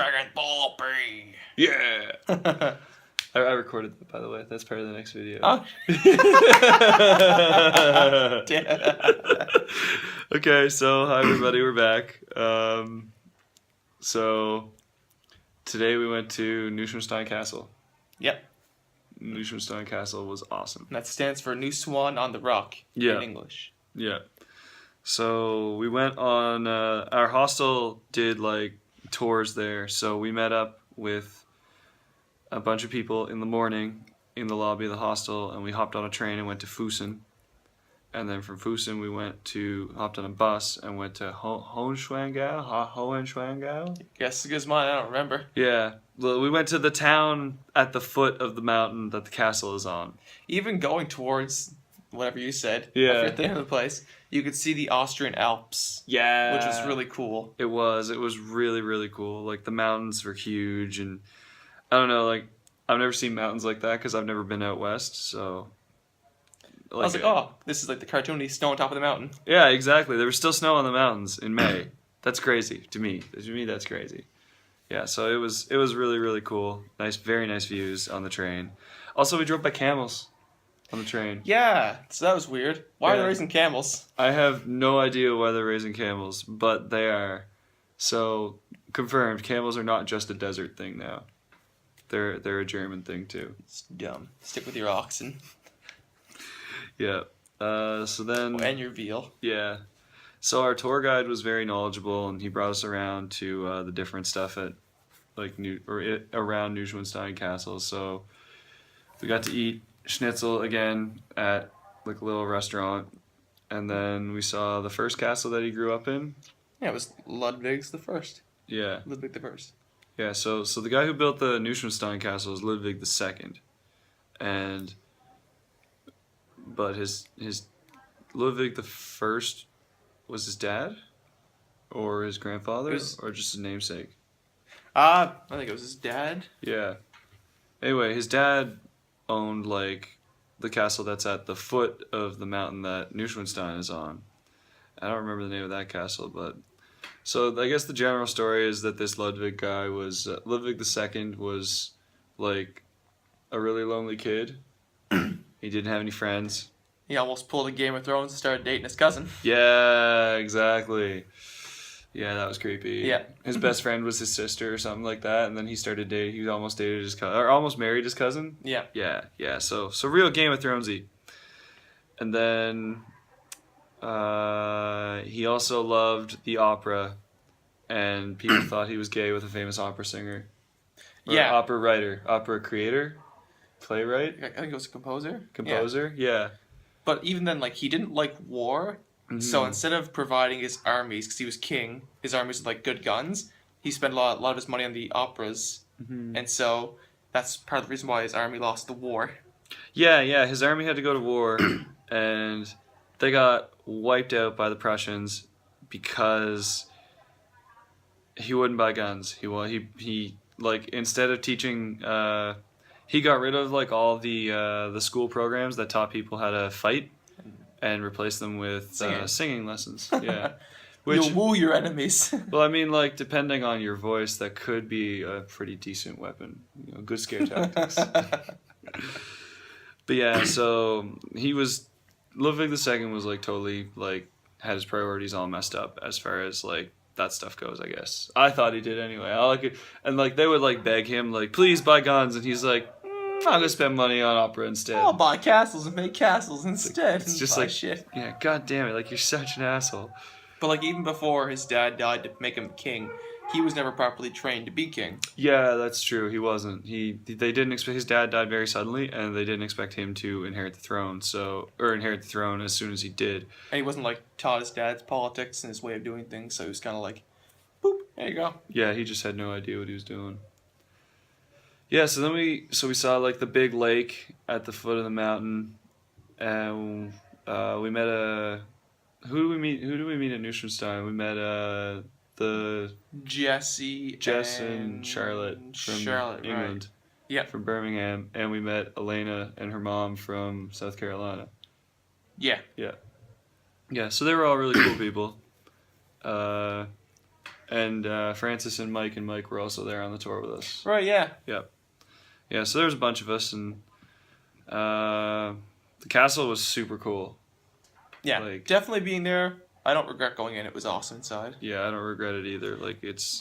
Dragon Ball B. Yeah. I recorded that, by the way. That's part of the next video. Oh. Damn. Okay, so hi everybody, we're back. So today we went to Neuschwanstein Castle. Yep. Neuschwanstein Castle was awesome. That stands for New Swan on the Rock in English. Yeah. So we went on, our hostel did like tours there. So we met up with a bunch of people in the morning in the lobby of the hostel, and we hopped on a train and went to Fusen. And then from Fusen we hopped on a bus and went to Hohenschwangau? Guess it's mine, I don't remember. Yeah. Well, we went to the town at the foot of the mountain that the castle is on. Even going towards whatever you said, Yeah. at the end of the place, you could see the Austrian Alps. Yeah. Which was really cool. It was really, really cool. Like, the mountains were huge, and I don't know, like, I've never seen mountains like that because I've never been out west, so... I was like, oh, this is like the cartoony snow on top of the mountain. Yeah, exactly. There was still snow on the mountains in May. That's crazy to me. To me, that's crazy. Yeah, so it was really, really cool. Nice, very nice views on the train. Also, we drove by camels on the train. Yeah, so that was weird. Why are they raising camels? I have no idea why they're raising camels, but they are. So, confirmed, camels are not just a desert thing now. They're a German thing too. It's dumb. Stick with your oxen. Yeah. So then... and your veal. Yeah. So our tour guide was very knowledgeable, and he brought us around to the different stuff at like around Neuschwanstein Castle. So we got to eat schnitzel again at like a little restaurant, and then we saw the first castle that he grew up in. Yeah, it was Ludwig's the First. Yeah. Ludwig the First. Yeah. So the guy who built the Neuschwanstein Castle is Ludwig II, and but his Ludwig the First was his dad, or his grandfather, or just his namesake. I think it was his dad. Yeah. Anyway, his dad owned like the castle that's at the foot of the mountain that Neuschwanstein is on. I don't remember the name of that castle, but so I guess the general story is that this Ludwig guy was Ludwig II was like a really lonely kid. He didn't have any friends. He almost pulled a Game of Thrones and started dating his cousin. Yeah, exactly. Yeah, that was creepy. Yeah. His best friend was his sister or something like that, and then he started dating. He almost dated his cousin, or almost married his cousin. Yeah. Yeah. So real Game of Thronesy. And then he also loved the opera, and people thought he was gay with a famous opera singer. Or opera writer, opera creator, playwright. I think it was a composer. Composer, yeah. But even then, like, he didn't like war. Mm-hmm. So instead of providing his armies, because he was king, his armies with like good guns, he spent a lot of his money on the operas. Mm-hmm. And so that's part of the reason why his army lost the war. Yeah. His army had to go to war, and they got wiped out by the Prussians because he wouldn't buy guns. He like, instead of teaching, he got rid of like all the school programs that taught people how to fight, and replaced them with singing lessons. Yeah, you'll woo your enemies. Well, I mean, like, depending on your voice, that could be a pretty decent weapon. You know, good scare tactics. But yeah, so Ludwig II was like totally like had his priorities all messed up as far as like that stuff goes, I guess. I thought he did anyway. And like they would like beg him like, please buy guns, and he's like, I'm gonna spend money on opera instead. I'll buy castles and make castles instead. It's just like shit. Yeah, god damn it, like, you're such an asshole. But like, even before his dad died to make him king, he was never properly trained to be king. Yeah, that's true. He wasn't. They didn't expect, his dad died very suddenly, and they didn't expect him to inherit the throne. Inherit the throne as soon as he did. And he wasn't like taught his dad's politics and his way of doing things, so he was kind of like, boop, there you go. Yeah, he just had no idea what he was doing. Yeah, so then we saw like the big lake at the foot of the mountain, and we met who do we meet at Neuschwanstein? We met the Jess and Charlotte from England. Right. Yeah, from Birmingham, and we met Elena and her mom from South Carolina. Yeah. So they were all really cool people. And Francis and Mike were also there on the tour with us. Right, yeah. Yeah, so there was a bunch of us, and the castle was super cool. Yeah, Like- definitely being there. I don't regret going in. It was awesome inside. Yeah, I don't regret it either. Like it's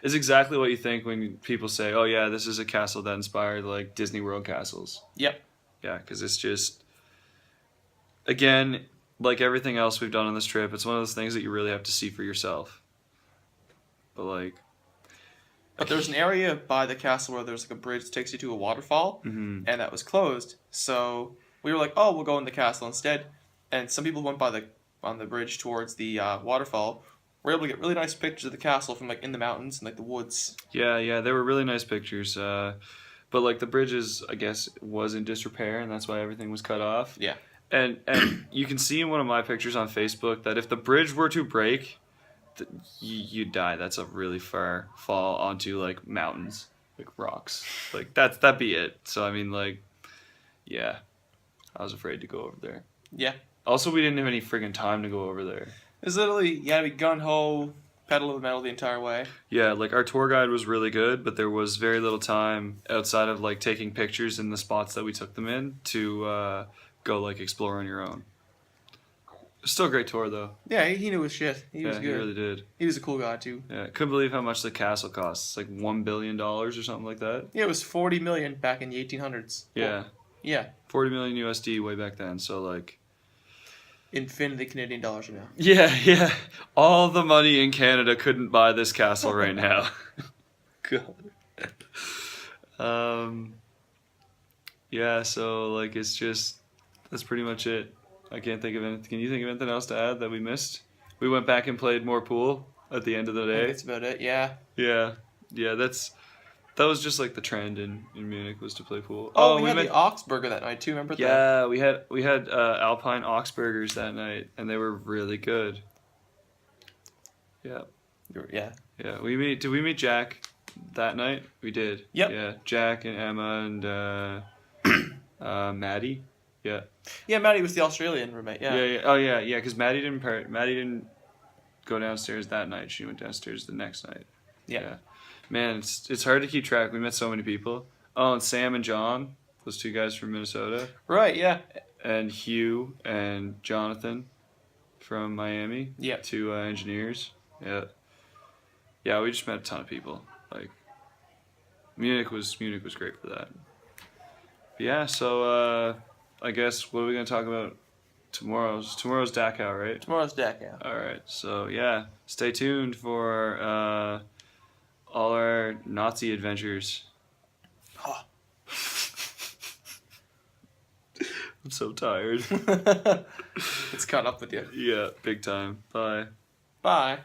exactly what you think when people say, "Oh yeah, this is a castle that inspired like Disney World castles." Yep. Yeah, because it's just, again, like everything else we've done on this trip, it's one of those things that you really have to see for yourself. But like, But there's an area by the castle where there's like a bridge that takes you to a waterfall, and that was closed. So we were like, oh, we'll go in the castle instead. And some people went on the bridge towards the waterfall. We're able to get really nice pictures of the castle from like in the mountains and like the woods. yeah, they were really nice pictures. But like the bridges, I guess, was in disrepair, and that's why everything was cut off. Yeah. And you can see in one of my pictures on Facebook that if the bridge were to break, you'd die. That's a really far fall onto like mountains, like rocks. Like that'd be it. So I mean, like, yeah, I was afraid to go over there. Yeah. Also, we didn't have any friggin' time to go over there. It's literally, you gotta be gun-ho, pedal to the metal the entire way. Yeah, like our tour guide was really good, but there was very little time outside of like taking pictures in the spots that we took them in to go like explore on your own. Still a great tour though. Yeah, he knew his shit. He was good. He really did. He was a cool guy too. Yeah, couldn't believe how much the castle costs. It's like $1 billion or something like that. Yeah, it was 40 million back in the 1800s. Yeah. Yeah. 40 million USD way back then. So like, Infinity Canadian dollars now. yeah. All the money in Canada couldn't buy this castle right now. God. Yeah, so like it's just, that's pretty much it. I can't think of anything. Can you think of anything else to add that we missed? We went back and played more pool at the end of the I think day. that's about it, yeah. Yeah, that was just like the trend in Munich was to play pool. Oh, we had the Oxburger that night too, remember that? Yeah, we had Alpine Oxburgers that night, and they were really good. Yeah. Yeah. Yeah, did we meet Jack that night? We did. Yep. Yeah, Jack and Emma and Maddie. Yeah. Yeah, Maddie was the Australian roommate, yeah. Yeah. Oh yeah, because Maddie didn't go downstairs that night. She went downstairs the next night. Yeah. Man, it's hard to keep track. We met so many people. Oh, and Sam and John, those two guys from Minnesota. Right, yeah. And Hugh and Jonathan from Miami. Yeah. Two engineers. Yeah. Yeah, we just met a ton of people. Like, Munich was great for that. But yeah, so I guess what are we gonna talk about tomorrow's Dachau, right? Tomorrow's Dachau. All right. So yeah, stay tuned for all our Nazi adventures. Oh. I'm so tired. It's caught up with you. Yeah, big time. Bye. Bye.